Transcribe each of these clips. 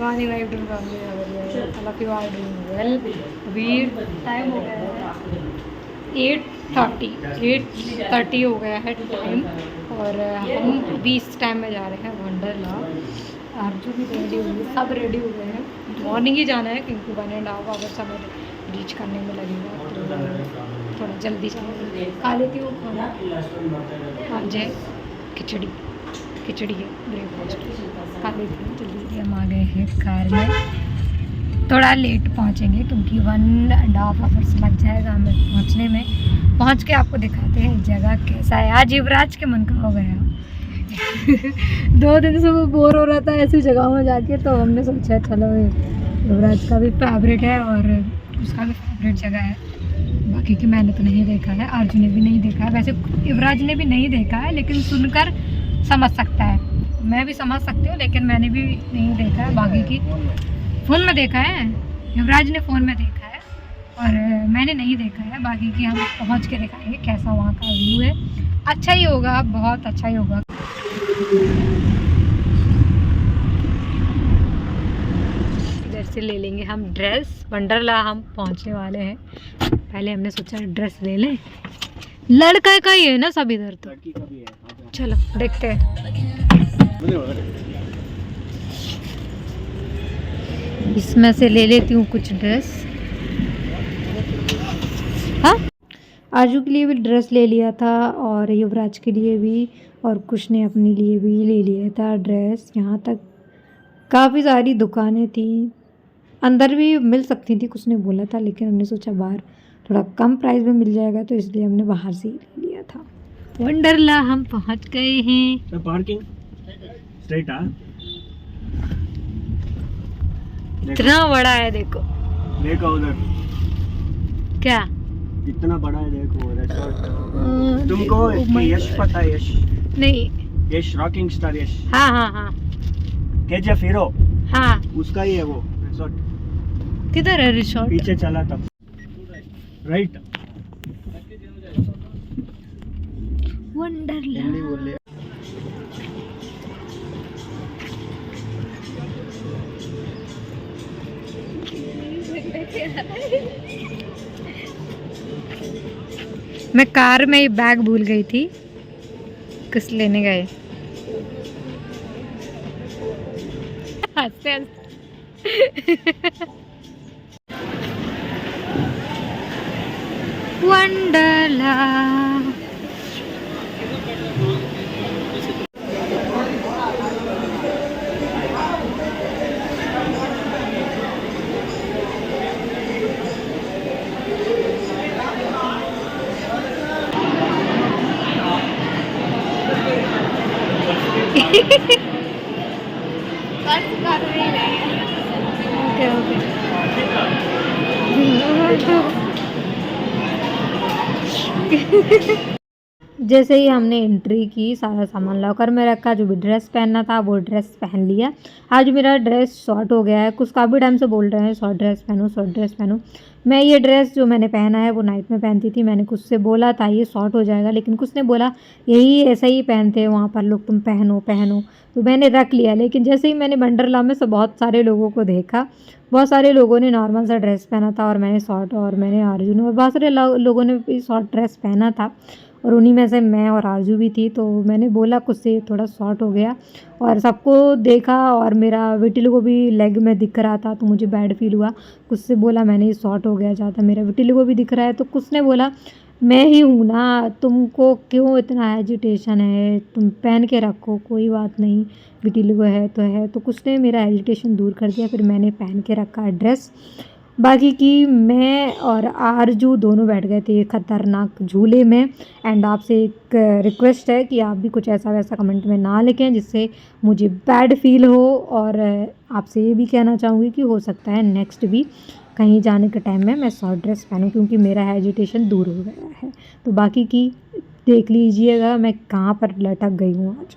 Morning life doing I love you are doing well. अभी time हो गया है 8:30 हो गया है टाइम, और हम अभी इस टाइम में जा रहे हैं वंडरला। अर्जुन भी रेडी हो गए, सब रेडी हो गए हैं। मॉर्निंग ही जाना है क्योंकि 1.5 आवर्स हमें रीच करने में लगेगा, तो थोड़ा जल्दी जाएंगे। खा लेती हूँ खाना, आज है खिचड़ी है ब्रेकफास्ट, खा लेती हूँ जल्दी। हम आ गए हैं कार में, थोड़ा लेट पहुँचेंगे क्योंकि 1.5 आवर्स लग जाएगा हमें पहुँचने में। पहुँच के आपको दिखाते हैं जगह कैसा है। आज युवराज के मन का हो गया 2 दिन से वो बोर हो रहा था ऐसी जगहों में जाके, तो हमने सोचा चलो युवराज का भी फेवरेट है और उसका भी फेवरेट जगह है। बाकी की मैंने तो नहीं देखा है, अर्जुन ने भी नहीं देखा है, वैसे युवराज ने भी नहीं देखा है, लेकिन सुनकर समझ सकता है। मैं भी समझ सकती हूँ लेकिन मैंने भी नहीं देखा है। बाकी की फ़ोन में देखा है, युवराज ने फ़ोन में देखा है और मैंने नहीं देखा है। बाकी की हम पहुँच के दिखाएंगे कैसा वहाँ का व्यू है। अच्छा ही होगा, बहुत अच्छा ही होगा। इधर से ले लेंगे हम ड्रेस। वंडरला हम पहुँचने वाले हैं, पहले हमने सोचा ड्रेस ले लें। लड़का का ही है ना सब इधर, तो चलो देखते हैं। इसमें से ले लेती हूँ कुछ ड्रेस। हाँ, आजू के लिए भी ड्रेस ले लिया था और युवराज के लिए भी, और कुछ ने अपने लिए भी ले लिया था ड्रेस। यहाँ तक काफ़ी सारी दुकानें थी, अंदर भी मिल सकती थी, कुछ ने बोला था, लेकिन हमने सोचा बाहर थोड़ा कम प्राइस में मिल जाएगा, तो इसलिए हमने बाहर से ही ले लिया था। वंडरला हम पहुँच गए हैं। पार्किंग स्ट्रेट आ, इतना बड़ा है, देखो उधर क्या इतना बड़ा है, देखो रेस्टोरेंट। तुमको इसमें यश पता है? यश नहीं, यश रॉकिंग स्टार यश। हाँ हाँ हाँ, केजीएफ हीरो, हाँ उसका ही है वो रिसोर्ट। किधर है रिसोर्ट? पीछे चला तब राइट। वंडरला हिंदी बोल ले। मैं कार में ही बैग भूल गई थी, किस लेने गए। हंसते वंडरला जैसे ही हमने एंट्री की, सारा सामान लॉकर में रखा, जो भी ड्रेस पहनना था वो ड्रेस पहन लिया। आज मेरा ड्रेस शॉर्ट हो गया है, कुछ काफ़ी टाइम से बोल रहे हैं शॉर्ट ड्रेस पहनो, शॉर्ट ड्रेस पहनो। मैं ये ड्रेस जो मैंने पहना है वो नाइट में पहनती थी। मैंने कुछ से बोला था ये शॉर्ट हो जाएगा, लेकिन कुछ ने बोला यही ऐसा ही पहनते हैं वहाँ पर लोग, तुम पहनो पहनो, तो मैंने रख लिया। लेकिन जैसे ही मैंने वंडरला में से बहुत सारे लोगों को देखा, बहुत सारे लोगों ने नॉर्मल सा ड्रेस पहना था और मैंने शॉर्ट, और मैंने अर्जुन और बहुत सारे लोगों ने भी शॉर्ट ड्रेस पहना था, और उन्हीं में से मैं और आरजू भी थी। तो मैंने बोला कुछ से थोड़ा शॉर्ट हो गया और सबको देखा, और मेरा विटिल को भी लेग में दिख रहा था, तो मुझे बैड फील हुआ। कुछ से बोला मैंने शॉर्ट हो गया ज़्यादा, मेरा विटिल को भी दिख रहा है। तो कुछ ने बोला मैं ही हूँ ना, तुमको क्यों इतना एजिटेशन है, तुम पहन के रखो, कोई बात नहीं, विटिल को है तो है। तो कुछ ने मेरा एजिटेशन दूर कर दिया, फिर मैंने पहन के रखा ड्रेस। बाकी की मैं और आरजू दोनों बैठ गए थे खतरनाक झूले में। एंड आपसे एक रिक्वेस्ट है कि आप भी कुछ ऐसा वैसा कमेंट में ना लिखें जिससे मुझे बैड फील हो, और आपसे ये भी कहना चाहूँगी कि हो सकता है नेक्स्ट भी कहीं जाने के टाइम में मैं शॉर्ट ड्रेस पहनूं, क्योंकि मेरा एजिटेशन दूर हो गया है। तो बाकी की देख लीजिएगा मैं कहाँ पर लटक गई हूँ आज।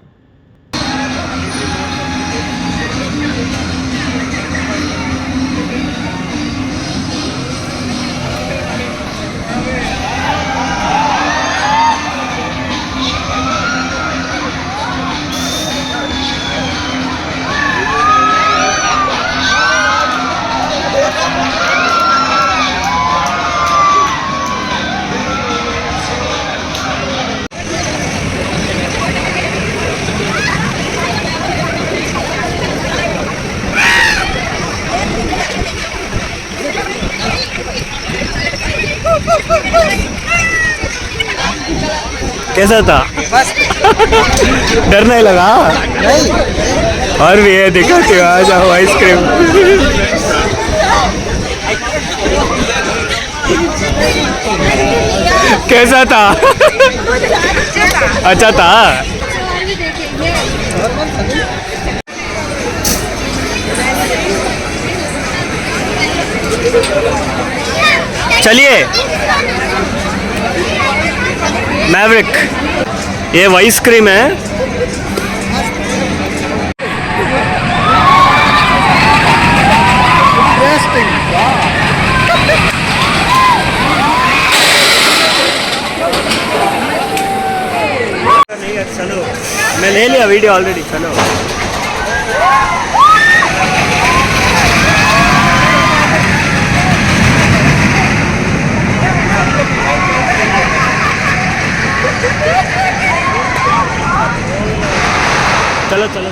कैसा था? डर नहीं लगा? और भी है, दिखाती हूँ, आ जाओ आइसक्रीम। कैसा था? अच्छा था। चलिए मैवरिक, ये आइसक्रीम है। नहीं है, चलो मैं ले लिया वीडियो ऑलरेडी, चलो। चलो चलो।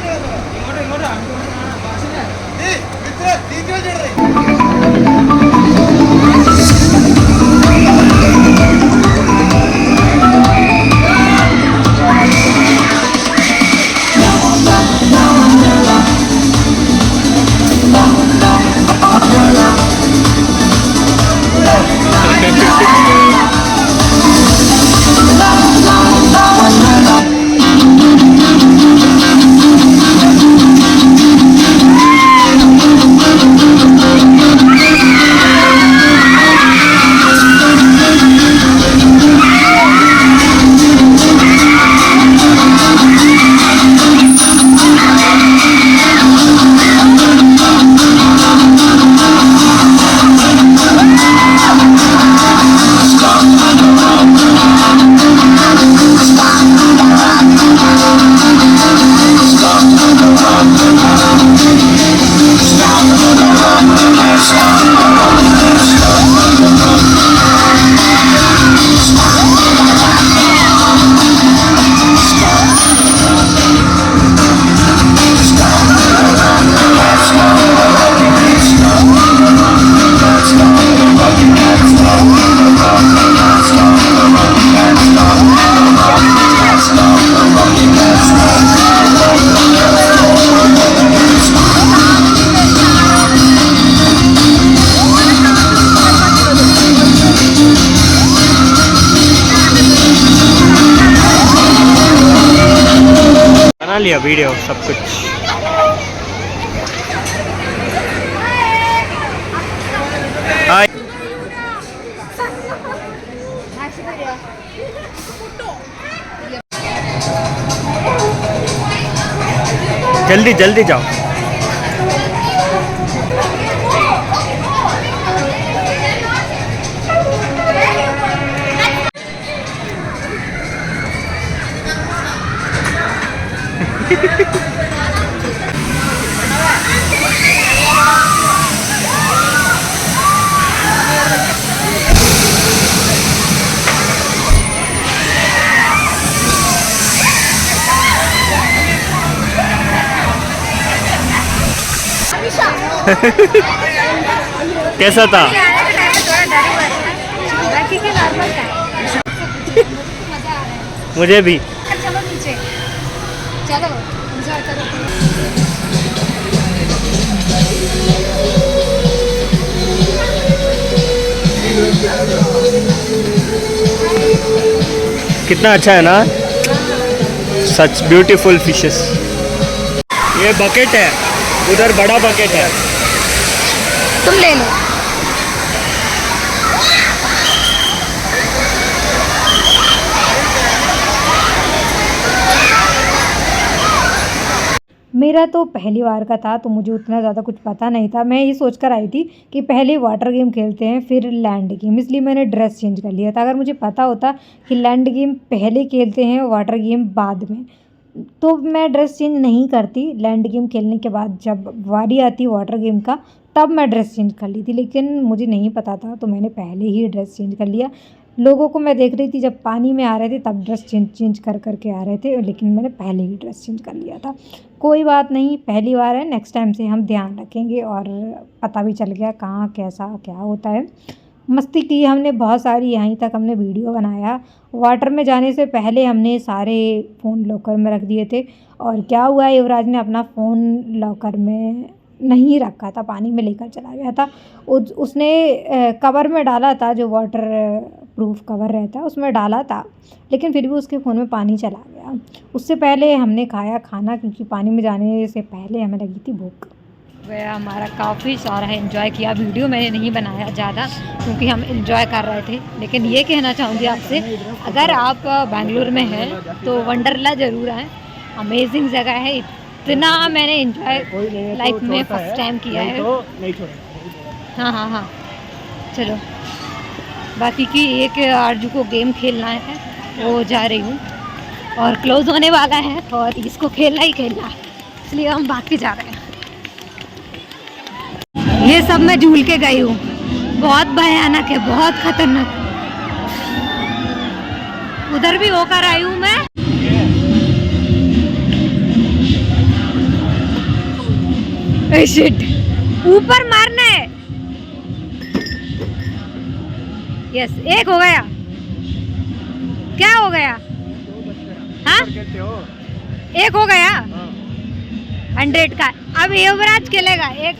बना लिया वीडियो सब कुछ। हाय, जल्दी जल्दी जाओ। कैसा था? मुझे भी। चलो नीचे, चलो एंजॉय करो। कितना अच्छा है ना, सच ब्यूटीफुल फिशेस। ये बकेट है, उधर बड़ा बकेट है। तुम ले लो। मेरा तो पहली बार का था तो मुझे उतना ज़्यादा कुछ पता नहीं था। मैं ये सोच कर आई थी कि पहले वाटर गेम खेलते हैं फिर लैंड गेम, इसलिए मैंने ड्रेस चेंज कर लिया था। अगर मुझे पता होता कि लैंड गेम पहले खेलते हैं वाटर गेम बाद में, तो मैं ड्रेस चेंज नहीं करती। लैंड गेम खेलने के बाद जब वारी आती वाटर गेम का, तब मैं ड्रेस चेंज कर ली थी, लेकिन मुझे नहीं पता था तो मैंने पहले ही ड्रेस चेंज कर लिया। लोगों को मैं देख रही थी जब पानी में आ रहे थे तब ड्रेस चेंज कर करके आ रहे थे, लेकिन मैंने पहले ही ड्रेस चेंज कर लिया था। कोई बात नहीं, पहली बार है, नेक्स्ट टाइम से हम ध्यान रखेंगे और पता भी चल गया कहाँ कैसा क्या होता है। मस्ती की हमने बहुत सारी, यहीं तक हमने वीडियो बनाया। वाटर में जाने से पहले हमने सारे फ़ोन लॉकर में रख दिए थे। और क्या हुआ, युवराज ने अपना फ़ोन लॉकर में नहीं रखा था, पानी में लेकर चला गया था। उसने कवर में डाला था, जो वाटर प्रूफ कवर रहता है उसमें डाला था, लेकिन फिर भी उसके फ़ोन में पानी चला गया। उससे पहले हमने खाया खाना, क्योंकि पानी में जाने से पहले हमें लगी थी भूख। वह हमारा काफ़ी सारा एंजॉय किया। वीडियो मैंने नहीं बनाया ज़्यादा, क्योंकि हम एंजॉय कर रहे थे। लेकिन ये कहना चाहूँगी आपसे, अगर आप बेंगलुरु में हैं तो वंडरला ज़रूर आएँ। अमेजिंग जगह है, इतना मैंने एंजॉय लाइफ में फर्स्ट टाइम किया है। हाँ, चलो। बाकी की एक आरजू को गेम खेलना है, वो जा रही हूँ और क्लोज होने वाला है, और इसको खेलना ही खेलना है, इसलिए हम भाग के जा रहे हैं। ये सब मैं झूल के गई हूँ, बहुत भयानक है, बहुत खतरनाक। उधर भी होकर आई हूँ मैं। शिट, ऊपर मारना है। यस, एक हो गया। क्या हो गया? हाँ, एक हो गया 100 का। अब युवराज खेलेगा एक।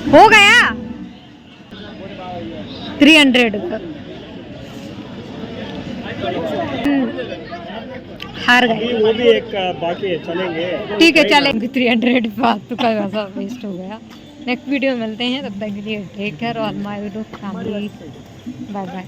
हो गया 300 हार गए। वो भी एक बाकी है, चलेंगे। ठीक है, चलेंगे। 300 बात तो का वैसा वेस्ट हो गया। नेक्स्ट वीडियो में मिलते हैं, तब तक के लिए टेक केयर और माय फैमिली। Bye bye.